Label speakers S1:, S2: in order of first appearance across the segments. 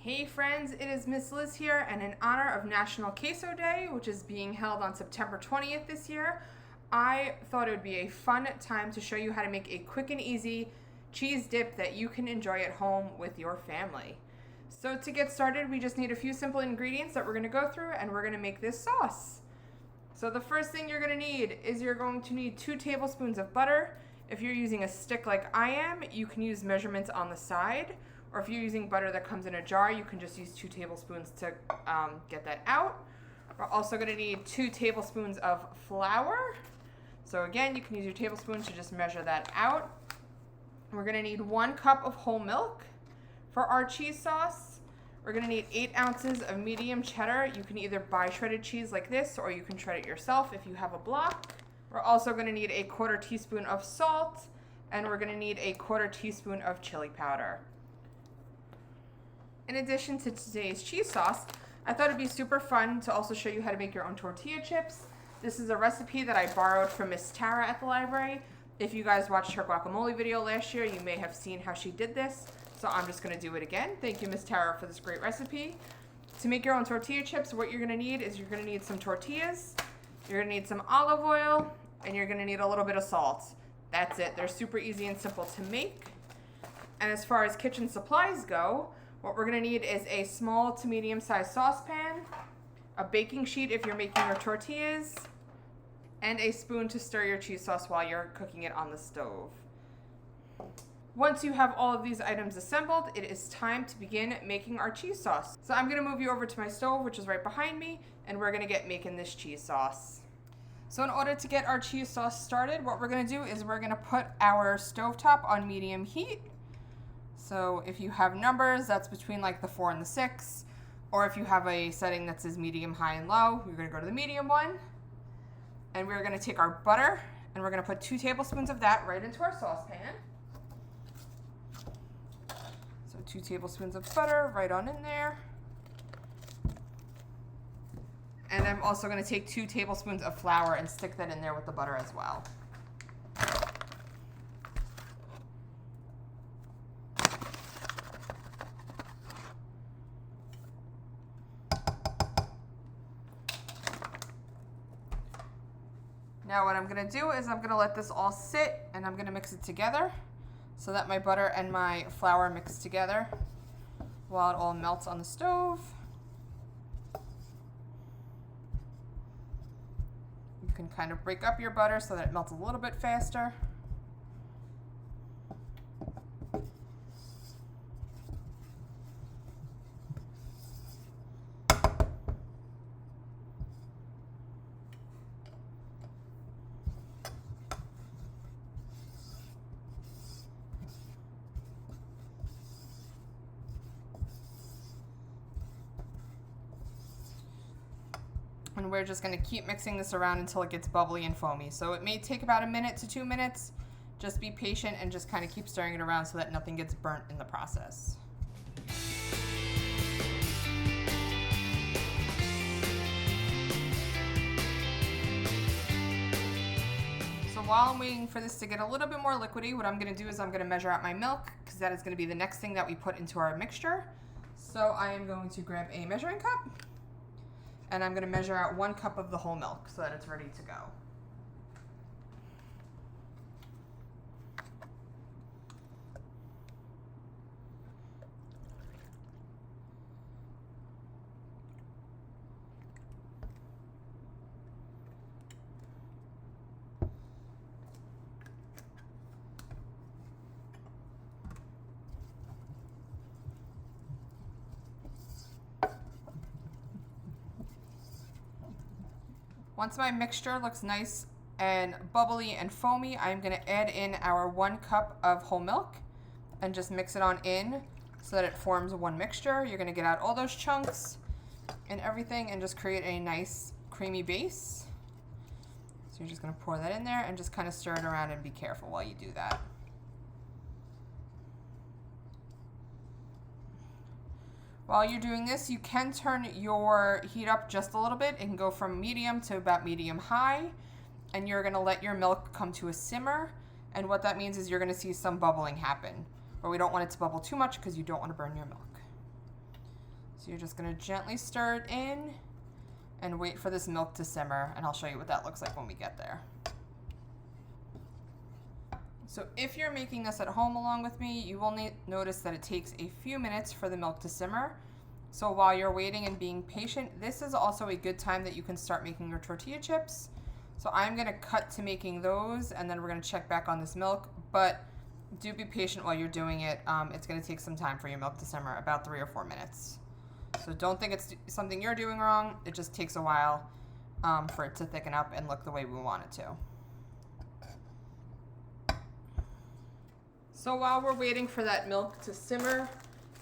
S1: Hey friends, it is Miss Liz here, and in honor of National Queso Day, which is being held on September 20th this year, I thought it would be a fun time to show you how to make a quick and easy cheese dip that you can enjoy at home with your family. So to get started, we just need a few simple ingredients that we're going to go through, and we're going to make this sauce. So the first thing you're going to need is you're going to need 2 tablespoons of butter. If you're using a stick like I am, you can use measurements on the side. Or if you're using butter that comes in a jar, you can just use 2 tablespoons to get that out. We're also going to need 2 tablespoons of flour. So again, you can use your tablespoon to just measure that out. We're going to need 1 cup of whole milk for our cheese sauce. We're going to need 8 ounces of medium cheddar. You can either buy shredded cheese like this, or you can shred it yourself if you have a block. We're also going to need a 1/4 teaspoon of salt, and we're going to need a 1/4 teaspoon of chili powder. In addition to today's cheese sauce, I thought it'd be super fun to also show you how to make your own tortilla chips. This is a recipe that I borrowed from Miss Tara at the library. If you guys watched her guacamole video last year, you may have seen how she did this. So I'm just going to do it again. Thank you, Miss Tara, for this great recipe. To make your own tortilla chips, what you're going to need is you're going to need some tortillas, you're going to need some olive oil, and you're going to need a little bit of salt. That's it. They're super easy and simple to make. And as far as kitchen supplies go, what we're going to need is a small to medium-sized saucepan, a baking sheet if you're making your tortillas, and a spoon to stir your cheese sauce while you're cooking it on the stove. Once you have all of these items assembled, it is time to begin making our cheese sauce. So I'm going to move you over to my stove, which is right behind me, and we're going to get making this cheese sauce. So in order to get our cheese sauce started, what we're going to do is we're going to put our stovetop on medium heat. So if you have numbers, that's between like the 4 and the 6. Or if you have a setting that says medium, high, and low, you're going to go to the medium one. And we're going to take our butter, and we're going to put 2 tablespoons of that right into our saucepan. So 2 tablespoons of butter right on in there. And I'm also going to take 2 tablespoons of flour and stick that in there with the butter as well. Now what I'm going to do is I'm going to let this all sit, and I'm going to mix it together so that my butter and my flour mix together while it all melts on the stove. You can kind of break up your butter so that it melts a little bit faster. And we're just going to keep mixing this around until it gets bubbly and foamy. So it may take about 1 minute to 2 minutes. Just be patient and just kind of keep stirring it around so that nothing gets burnt in the process. So while I'm waiting for this to get a little bit more liquidy, what I'm going to do is I'm going to measure out my milk, because that is going to be the next thing that we put into our mixture. So I am going to grab a measuring cup. And I'm going to measure out 1 cup of the whole milk so that it's ready to go. Once my mixture looks nice and bubbly and foamy, I'm going to add in our 1 cup of whole milk and just mix it on in so that it forms one mixture. You're going to get out all those chunks and everything and just create a nice creamy base. So you're just going to pour that in there and just kind of stir it around and be careful while you do that. While you're doing this, you can turn your heat up just a little bit. It can go from medium to about medium high, and you're going to let your milk come to a simmer. And what that means is you're going to see some bubbling happen, but we don't want it to bubble too much because you don't want to burn your milk. So you're just gonna gently stir it in and wait for this milk to simmer, and I'll show you what that looks like when we get there. So if you're making this at home along with me, you will notice that it takes a few minutes for the milk to simmer. So while you're waiting and being patient, this is also a good time that you can start making your tortilla chips. So I'm gonna cut to making those, and then we're gonna check back on this milk, but do be patient while you're doing it. It's gonna take some time for your milk to simmer, about 3 or 4 minutes. So don't think it's something you're doing wrong. It just takes a while for it to thicken up and look the way we want it to. So while we're waiting for that milk to simmer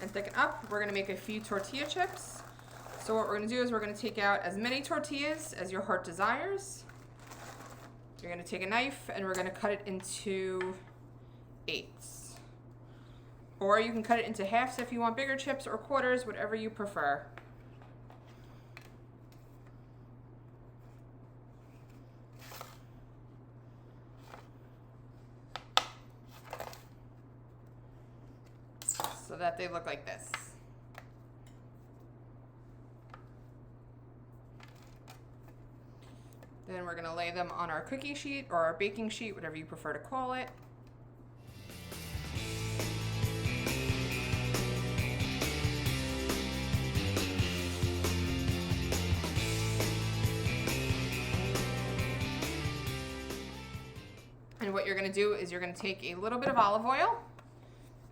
S1: and thicken up, we're gonna make a few tortilla chips. So what we're gonna do is we're gonna take out as many tortillas as your heart desires. You're gonna take a knife and we're gonna cut it into 8s. Or you can cut it into halves if you want bigger chips, or quarters, whatever you prefer. So that they look like this. Then we're gonna lay them on our cookie sheet or our baking sheet, whatever you prefer to call it. And what you're gonna do is you're gonna take a little bit of olive oil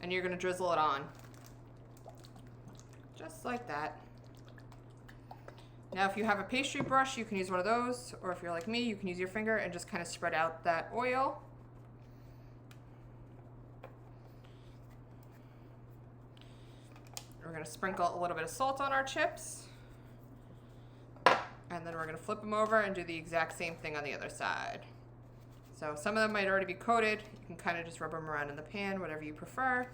S1: and you're gonna drizzle it on. Just like that. Now if you have a pastry brush, you can use one of those, or if you're like me, you can use your finger and just kind of spread out that oil. We're gonna sprinkle a little bit of salt on our chips. And then we're gonna flip them over and do the exact same thing on the other side. So some of them might already be coated. You can kind of just rub them around in the pan, whatever you prefer.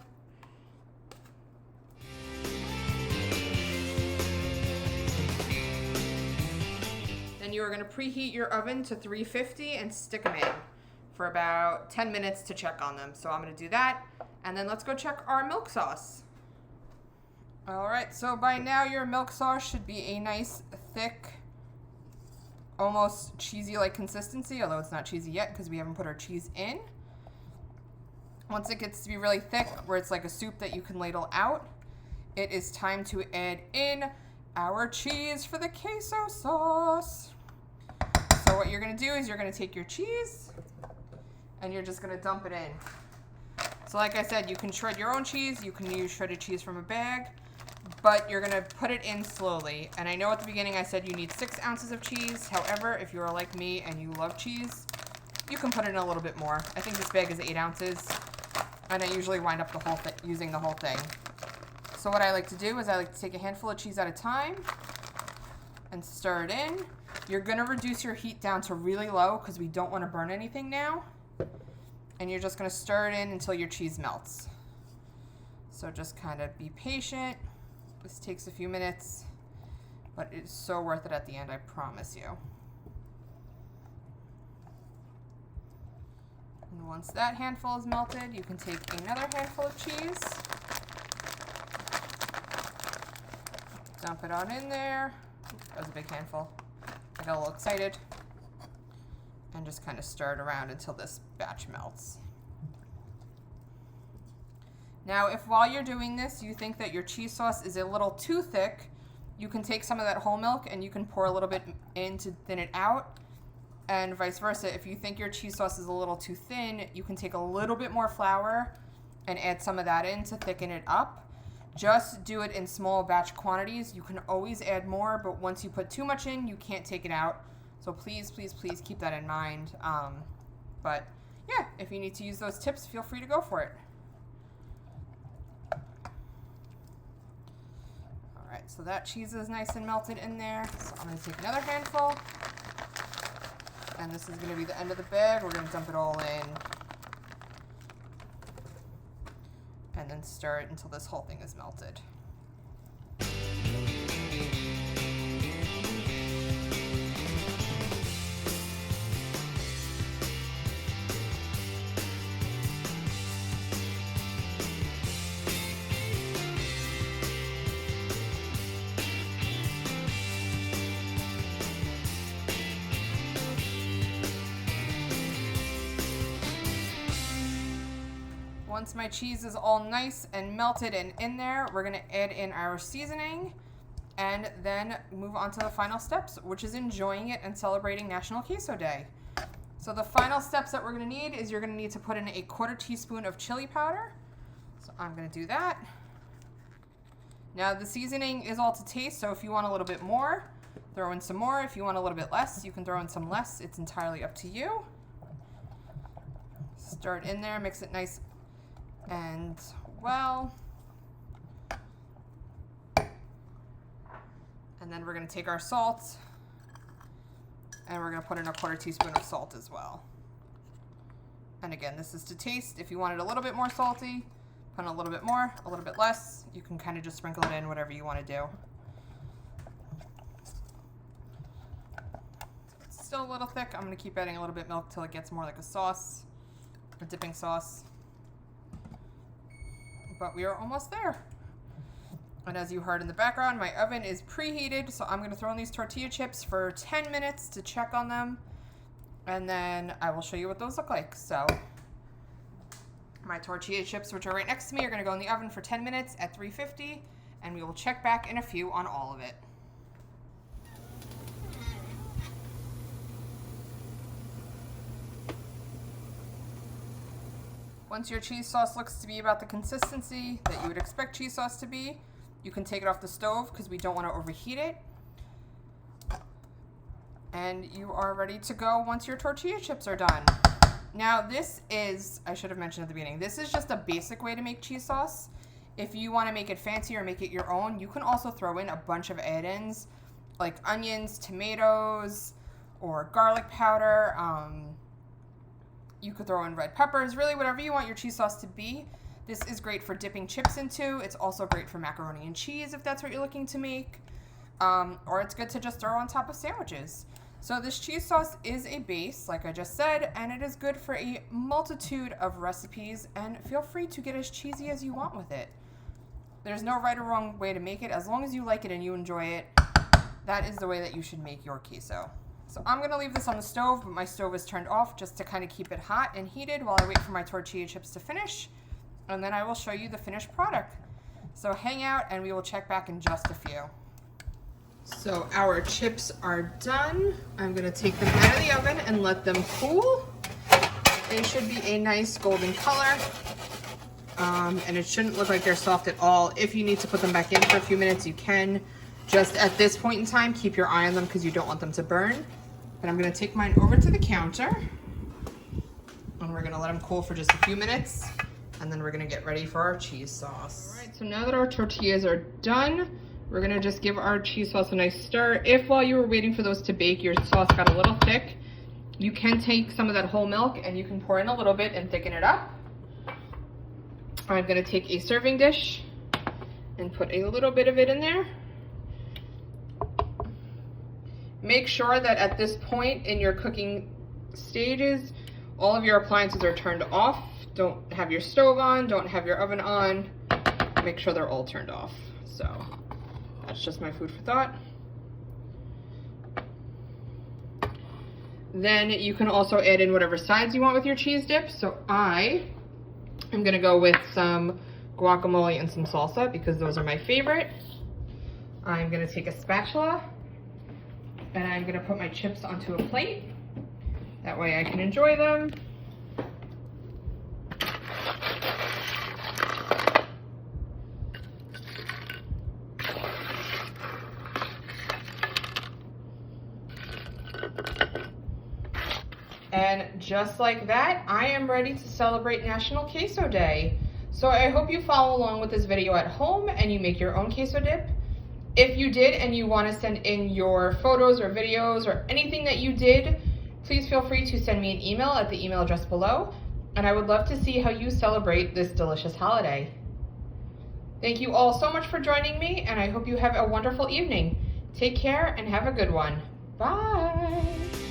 S1: Then you are going to preheat your oven to 350 and stick them in for about 10 minutes to check on them. So I'm going to do that, and then let's go check our milk sauce. All right, so by now your milk sauce should be a nice, thick, almost cheesy-like consistency, although it's not cheesy yet because we haven't put our cheese in. Once it gets to be really thick, where it's like a soup that you can ladle out, it is time to add in our cheese for the queso sauce. So what you're gonna do is you're gonna take your cheese and you're just gonna dump it in. So like I said, you can shred your own cheese, you can use shredded cheese from a bag, but you're gonna put it in slowly. And I know at the beginning I said you need 6 ounces of cheese. However, if you're like me and you love cheese, you can put in a little bit more. I think this bag is 8 ounces, and I usually wind up the whole thing, using the whole thing. So what I like to do is I like to take a handful of cheese at a time and stir it in. You're gonna reduce your heat down to really low because we don't wanna burn anything now. And you're just gonna stir it in until your cheese melts. So just kind of be patient. This takes a few minutes, but it's so worth it at the end, I promise you. And once that handful is melted, you can take another handful of cheese, dump it on in there. That was a big handful. I got a little excited. And just kind of stir it around until this batch melts. Now, if while you're doing this, you think that your cheese sauce is a little too thick, you can take some of that whole milk and you can pour a little bit in to thin it out. And vice versa, if you think your cheese sauce is a little too thin, you can take a little bit more flour and add some of that in to thicken it up. Just do it in small batch quantities. You can always add more, but once you put too much in, you can't take it out. So please, please, please keep that in mind. But yeah, if you need to use those tips, feel free to go for it. All right, so that cheese is nice and melted in there. So I'm gonna take another handful. And this is gonna be the end of the bag. We're gonna dump it all in. And then stir it until this whole thing is melted. Once my cheese is all nice and melted and in there, we're gonna add in our seasoning and then move on to the final steps, which is enjoying it and celebrating National Queso Day. So the final steps that we're gonna need is you're gonna need to put in a 1/4 teaspoon of chili powder. So I'm gonna do that. Now the seasoning is all to taste, so if you want a little bit more, throw in some more. If you want a little bit less, you can throw in some less. It's entirely up to you. Stir it in there, mix it nice and well. And then we're gonna take our salt and we're gonna put in a 1/4 teaspoon of salt as well. And again, this is to taste. If you want it a little bit more salty, put in a little bit more, a little bit less. You can kind of just sprinkle it in, whatever you want to do. It's still a little thick. I'm gonna keep adding a little bit of milk till it gets more like a sauce, a dipping sauce. But we are almost there. And as you heard in the background, my oven is preheated, so I'm gonna throw in these tortilla chips for 10 minutes to check on them, and then I will show you what those look like. So my tortilla chips, which are right next to me, are gonna go in the oven for 10 minutes at 350, and we will check back in a few on all of it. Once your cheese sauce looks to be about the consistency that you would expect cheese sauce to be, you can take it off the stove because we don't want to overheat it. And you are ready to go once your tortilla chips are done. Now this is, I should have mentioned at the beginning, this is just a basic way to make cheese sauce. If you want to make it fancy or make it your own, you can also throw in a bunch of add-ins like onions, tomatoes, or garlic powder. You could throw in red peppers, really whatever you want your cheese sauce to be. This is great for dipping chips into. It's also great for macaroni and cheese if that's what you're looking to make. Or it's good to just throw on top of sandwiches. So this cheese sauce is a base, like I just said, and it is good for a multitude of recipes, and feel free to get as cheesy as you want with it. There's no right or wrong way to make it. As long as you like it and you enjoy it, that is the way that you should make your queso. So I'm gonna leave this on the stove, but my stove is turned off just to kind of keep it hot and heated while I wait for my tortilla chips to finish. And then I will show you the finished product. So hang out and we will check back in just a few. So our chips are done. I'm gonna take them out of the oven and let them cool. They should be a nice golden color. And it shouldn't look like they're soft at all. If you need to put them back in for a few minutes, you can. Just at this point in time, keep your eye on them because you don't want them to burn. But I'm gonna take mine over to the counter and we're gonna let them cool for just a few minutes. And then we're gonna get ready for our cheese sauce. All right, so now that our tortillas are done, we're gonna just give our cheese sauce a nice stir. If while you were waiting for those to bake, your sauce got a little thick, you can take some of that whole milk and you can pour in a little bit and thicken it up. I'm gonna take a serving dish and put a little bit of it in there. Make sure that at this point in your cooking stages, all of your appliances are turned off. Don't have your stove on, don't have your oven on. Make sure they're all turned off. So that's just my food for thought. Then you can also add in whatever sides you want with your cheese dip. So I am gonna go with some guacamole and some salsa because those are my favorite. I'm gonna take a spatula and I'm gonna put my chips onto a plate. That way I can enjoy them. And just like that, I am ready to celebrate National Queso Day. So I hope you follow along with this video at home and you make your own queso dip. If you did and you want to send in your photos or videos or anything that you did, please feel free to send me an email at the email address below. And I would love to see how you celebrate this delicious holiday. Thank you all so much for joining me, and I hope you have a wonderful evening. Take care and have a good one. Bye.